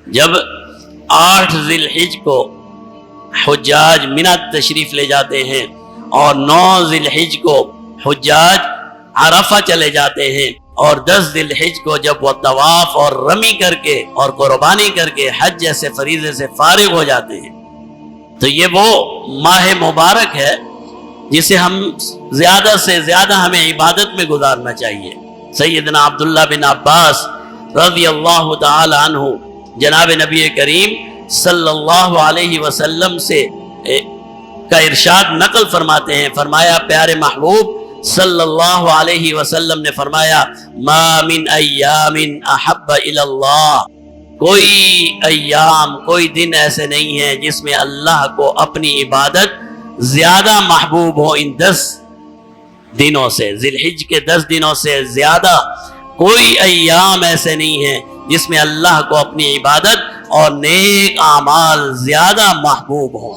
جب 8 ذی الحج کو حجاج منی تشریف لے جاتے ہیں اور 9 ذی الحج کو حجاج عرفہ چلے جاتے ہیں اور 10 ذی الحج کو جب وہ طواف اور رمی کر کے اور قربانی کر کے حج جیسے فریضے سے فارغ ہو جاتے ہیں، تو یہ وہ ماہ مبارک ہے جسے ہم زیادہ سے زیادہ ہمیں عبادت میں گزارنا چاہیے۔ سیدنا عبداللہ بن عباس رضی اللہ تعالی عنہ جناب نبی کریم صلی اللہ علیہ وسلم سے کا ارشاد نقل فرماتے ہیں، فرمایا پیارے محبوب صلی اللہ علیہ وسلم نے فرمایا ما من ایام احب الی اللہ، کوئی ایام کوئی دن ایسے نہیں ہیں جس میں اللہ کو اپنی عبادت زیادہ محبوب ہو ان 10 دنوں سے، ذی الحج کے 10 دنوں سے زیادہ کوئی ایام ایسے نہیں ہیں جس میں اللہ کو اپنی عبادت اور نیک اعمال زیادہ محبوب ہوں۔